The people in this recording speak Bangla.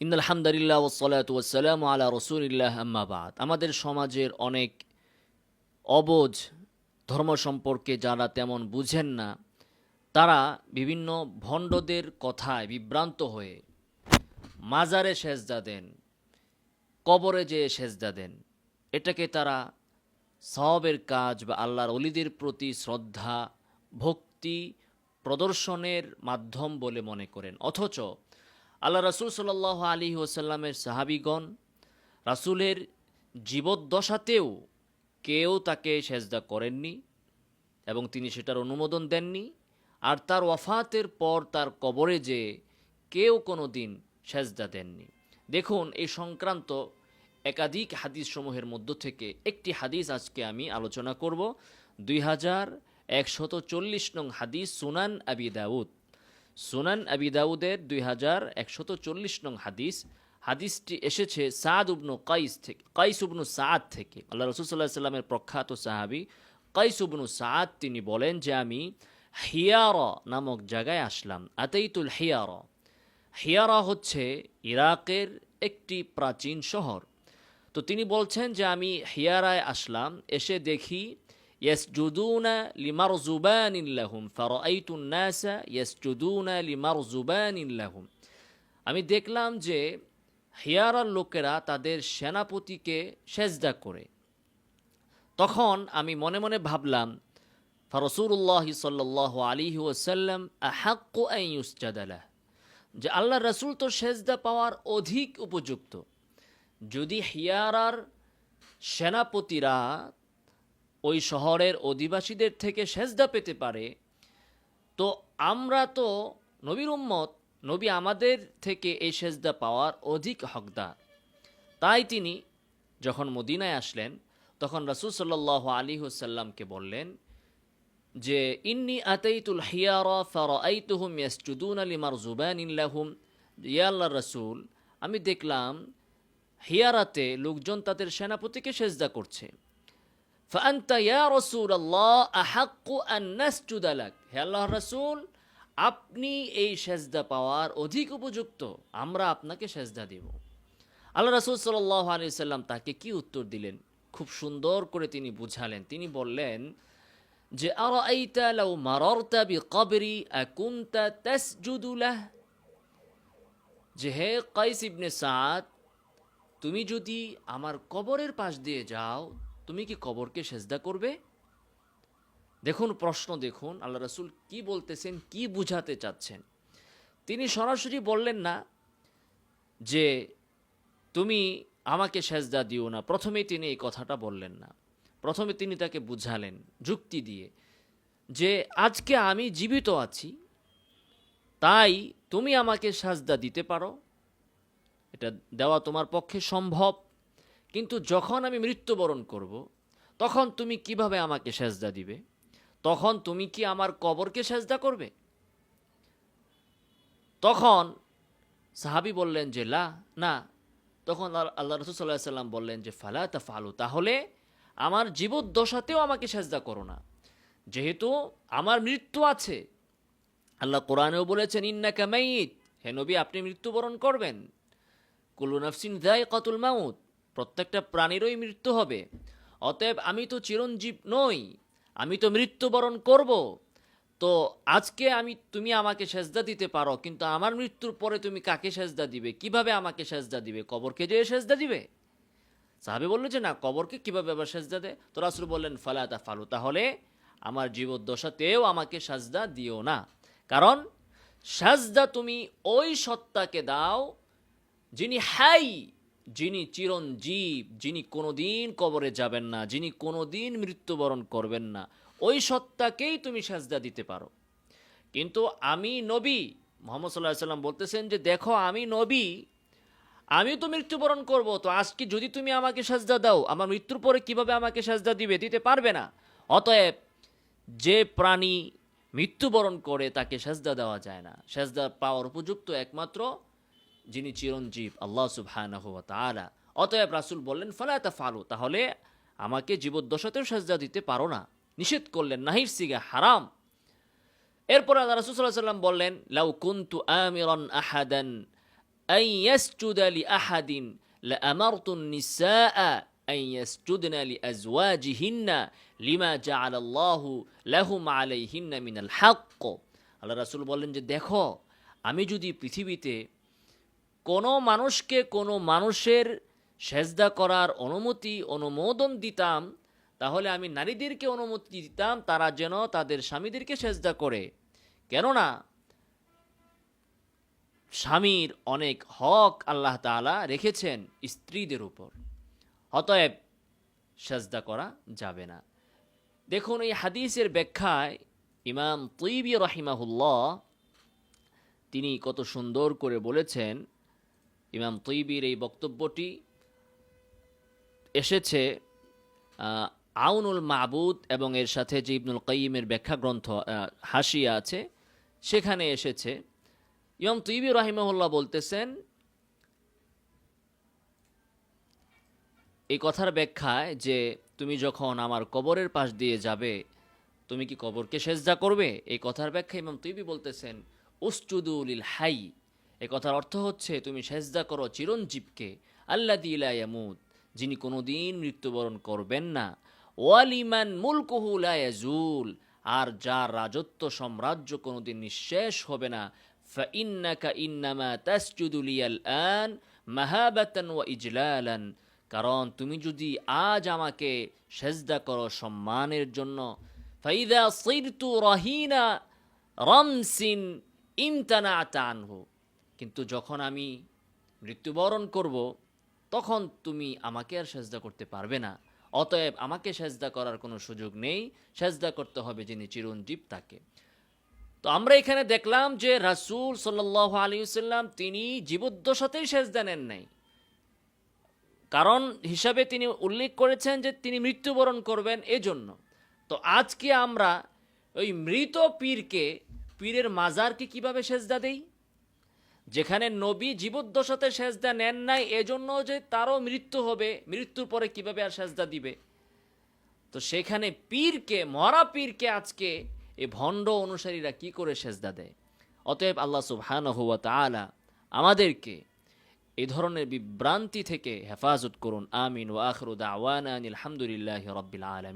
ইন্নাল হামদুলিল্লাহ ওয়াসসালাতু ওয়াসসালামু আলা রাসূলিল্লাহ আম্মা বাদ। আমাদের সমাজের অনেক অবুঝ ধর্ম সম্পর্কে যারা তেমন বুঝেন না, তারা বিভিন্ন ভণ্ডদের কথায় বিভ্রান্ত হয়ে মাজারে সেজদা দেন, কবরে যেয়ে সেজদা দেন। এটাকে তারা সওয়াবের কাজ বা আল্লাহর অলিদের প্রতি শ্রদ্ধা ভক্তি প্রদর্শনের মাধ্যম বলে মনে করেন। অথচ আল্লাহ রাসূল সাল্লাল্লাহু আলাইহি ওয়াসাল্লামের সাহাবীগণ রাসূলের জীবদ্দশাতেও কেউ তাকে সেজদা করেননি এবং তিনি সেটার অনুমোদন দেননি। আর তার ওয়াফাতের পর তার কবরে যে কেউ কোনো দিন সেজদা দেননি। দেখুন, এই সংক্রান্ত একাধিক হাদিস সমূহের মধ্য থেকে একটি হাদিস আজকে আমি আলোচনা করব। 2140 নং হাদিস, সুনান আবি দাউদ। সুনান আবি দাউদের 2140 নং হাদিস। হাদিসটি এসেছে সাদ ইবনু কাইস থেকে, কাইস ইবনু সাদ থেকে। আল্লাহ রাসূল সাল্লাল্লাহু আলাইহি ওয়াসাল্লামের প্রখ্যাত সাহাবী কাইস ইবনু সাদ তিনি বলেন যে আমি হিয়ারা নামক জায়গায় আসলাম। আতাইতুল হিয়ারা। হিয়ারা হচ্ছে ইরাকের একটি প্রাচীন শহর। তো তিনি বলছেন যে আমি হিয়ারায় আসলাম, এসে দেখি ইয়াসজুদুনা লিমারজুবানিন লাহুম ফারাআইতুন নাসা ইয়াসজুদুনা লিমারজুবানিন লাহুম। আমি দেখলাম যে হিয়ারার লোকেরা তাদের সেনাপতিকে সেজদা করে। তখন আমি মনে মনে ভাবলাম, ফারাসূলুল্লাহ সাল্লাল্লাহু আলাইহি ওয়াসাল্লাম আহাক্কু আন ইউসজাদা লাহ, যে আল্লাহর রাসূল তো সেজদা পাওয়ার অধিক উপযুক্ত। যদি হিয়ারার সেনাপতিরা ওই শহরের অধিবাসীদের থেকে সেজদা পেতে পারে, তো আমরা তো নবীর উম্মত, নবী আমাদের থেকে এই সেজদা পাওয়ার অধিক হকদার। তাই তিনি যখন মদিনায় আসলেন, তখন রাসূল সাল্লাল্লাহু আলাইহি ওয়াসাল্লামকে বললেন যে ইন্নী আতাইতুল হিয়ারা ফারাআইতুহুম ইয়াসজুদুনা লিমারজুবানিন লাহুম। ইয়া আল্লাহর রাসূল, আমি দেখলাম হিয়ারাতে লোকজন তাদের সেনাপতিকে সেজদা করছে। ফাআনতা ইয়া রাসূলুল্লাহ আহাক্কু আন নাসজুদা লাক। হে আল্লাহর রাসূল, আপনি এই সেজদা পাওয়ার অধিক উপযুক্ত, আমরা আপনাকে সেজদা দেব। আল্লাহ রাসূল সাল্লাল্লাহু আলাইহি সাল্লাম তাকে কি উত্তর দিলেন? খুব সুন্দর করে তিনি বুঝালেন। তিনি বললেন যে আরাআইতা লাউ মারারতা বিকবরি আকুনতা তাসজুদু লাহ। যে হে কাইস ইবনে সাদ, তুমি যদি আমার কবরের পাশ দিয়ে যাও, তুমি কি কবরকে সেজদা করবে? দেখুন প্রশ্ন, দেখুন আল্লাহ রাসূল কি বলতেছেন, কি বুঝাতে চাচ্ছেন। তিনি সরাসরি বললেন না যে তুমি আমাকে সেজদা দিও না। প্রথমেই তিনি এই কথাটা বললেন না। প্রথমে তিনি তাকে বুঝালেন যুক্তি দিয়ে যে আজকে আমি জীবিত আছি, তাই তুমি আমাকে সাজদা দিতে পারো, এটা দেওয়া তোমার পক্ষে সম্ভব। কিন্তু যখন আমি মৃত্যুবরণ করব, তখন তুমি কিভাবে আমাকে সেজদা দিবে? তখন তুমি কি আমার কবরকে সেজদা করবে? তখন সাহাবী বললেন যে লা, না। তখন আল্লাহ রাসূল সাল্লাল্লাহু আলাইহি ওয়াসাল্লাম বললেন যে ফালা তাফআলু, তাহলে আমার জীবদ্দশাতেও আমাকে সেজদা করো না, যেহেতু আমার মৃত্যু আছে। আল্লাহ কোরআনেও বলেছেন ইন্নাকা মাইয়িত, হে নবী আপনি মৃত্যুবরণ করবেন। কুল্লু নাফসিন যায়কাতুল মাউত, প্রত্যেকটা প্রাণীরই মৃত্যু হবে। অতএব আমি তো চিরঞ্জীব নই, আমি তো মৃত্যুবরণ করব। তো আজকে তুমি আমাকে সেজদা দিতে পারো, কিন্তু আমার মৃত্যুর পরে তুমি কাকে সেজদা দিবে? কিভাবে আমাকে সেজদা দিবে? কবরকে যেয়ে সেজদা দিবে? সাহাবী বলল যে না, কবরকে কিভাবে আবার সেজদা দেয়? তো রাসূল বললেন ফালা তাফআলু, তাহলে আমার জীবদ্দশাতেও আমাকে সেজদা দিও না। কারণ সেজদা তুমি ওই সত্তাকে দাও যিনি হাই, যিনি চিরঞ্জীব, যিনি কোনোদিন কবরে যাবেন না, যিনি কোনোদিন মৃত্যুবরণ করবেন না, ওই সত্তাকেই তুমি সেজদা দিতে পারো। কিন্তু আমি নবী, মুহাম্মদ সাল্লাল্লাহু আলাইহি ওয়াসাল্লাম বলতেছেন যে দেখো আমি নবী, আমি তো মৃত্যুবরণ করব, তো আজকে যদি তুমি আমাকে সেজদা দাও, আমার মৃত্যুর পরে কিভাবে আমাকে সেজদা দিবে? দিতে পারবে না। অতএব যে প্রাণী মৃত্যুবরণ করে তাকে সেজদা দেওয়া যায় না। সেজদা পাওয়ার উপযুক্ত একমাত্র যিনি চিরঞ্জীব, আল্লাহ সুবহানাহু ওয়া তাআলা। অতএব রাসূল বললেন ফালা তাফআলু, তাহলে আমাকে জীবদ্দশাতেও সেজদা দিতে পারো না। নিষেধ করলেন, নাহির সিগা, হারাম। এরপর আল্লাহ রাসূল সাল্লাল্লাহু আলাইহি ওয়াসাল্লাম বললেন লাউ কুনতু আমিরান আহাদান আন ইয়াসজুদা লিআহাদিন লাআমারতুন নিসাআ আন ইয়াসজুদনা লিআজওয়াজিহিন্না লিমা জাআলাল্লাহু লাহুম আলাইহিন্না মিনাল হক। আল্লাহ রাসূল বলেন যে দেখো, আমি যদি পৃথিবীতে কোনো মানুষকে কোনো মানুষের সেজদা করার অনুমোদন দিতাম, তাহলে আমি নারীদেরকে অনুমতি দিতাম তারা যেন তাদের স্বামীদেরকে সেজদা করে। কেননা স্বামীর অনেক হক আল্লাহ তাআলা রেখেছেন স্ত্রীদের উপর, অতএব সেজদা করা যাবে না। দেখুন, এই হাদিসের ব্যাখ্যায় ইমাম তৈবি রাহিমাহুল্লাহ তিনি কত সুন্দর করে বলেছেন। ইমাম তৈবির এই বক্তব্যটি এসেছে আউনুল মাবুদ এবং এর সাথে যে ইবনুল কাইয়িমের ব্যাখ্যা গ্রন্থ হাসিয়া আছে সেখানে এসেছে। ইমাম তৈবি রাহিমাহুল্লাহ বলতেছেন, এই কথার ব্যাখ্যায় যে তুমি যখন আমার কবরের পাশ দিয়ে যাবে তুমি কি কবরকে সেজদা করবে, এই কথার ব্যাখ্যা ইমাম তৈবি বলতেছেন উসজুদু লিল হাই। এই কথার অর্থ হচ্ছে তুমি সেজদা করো চিরঞ্জীবকে, আল্লাযী লা ইয়ামুত, যিনি কোনোদিন মৃত্যুবরণ করবেন না, ওয়ালিমান মুলকুহু লা ইয়াজুল, আর যার রাজত্ব সাম্রাজ্য কোনোদিন নিঃশেষ হবে না। ফাইন্নাকা ইন্নামা তাসজুদু লিয়াল আন মাহাবাতান ওয়া ইজলালান, কারণ তুমি যদি আজ আমাকে সেজদা করো সম্মানের জন্য, ফাইদা সিরতু রাহিনা রামসিন ইমতানাতা আনহু, কিন্তু যখন আমি মৃত্যুবরণ করব তখন তুমি আমাকে আর সেজদা করতে পারবে না, অতএব আমাকে সেজদা করার কোনো সুযোগ নেই, সেজদা করতে হবে যিনি চিরঞ্জীব তাকে। তো আমরা এখানে দেখলাম যে রাসূল সাল্লাল্লাহু আলাইহি ওয়াসাল্লাম তিনি জীবদ্দশাতেই সেজদা নেন নাই, কারণ হিসাবে তিনি উল্লেখ করেছেন যে তিনি মৃত্যুবরণ করবেন এজন্য। তো আজকে আমরা ওই মৃত পীরের মাজারকে কিভাবে সেজদা দেই, যেখানে নবী জীবদ্দশাতে সেজদা নেন নাই এজন্য যে তারও মৃত্যু হবে, মৃত্যুর পরে কিভাবে আর সেজদা দিবে। তো সেখানে মরা পীরকে আজকে এই ভণ্ড অনুসারীরা কি করে সেজদা দেয়। অতএব আল্লাহ সুবহানাহু ওয়া তাআলা আমাদেরকে এই ধরনের বিভ্রান্তি থেকে হেফাজত করুন। আমিন। ওয়া আখিরু দাওয়ানা আনিল হামদুলিল্লাহি রাব্বিল আলামিন।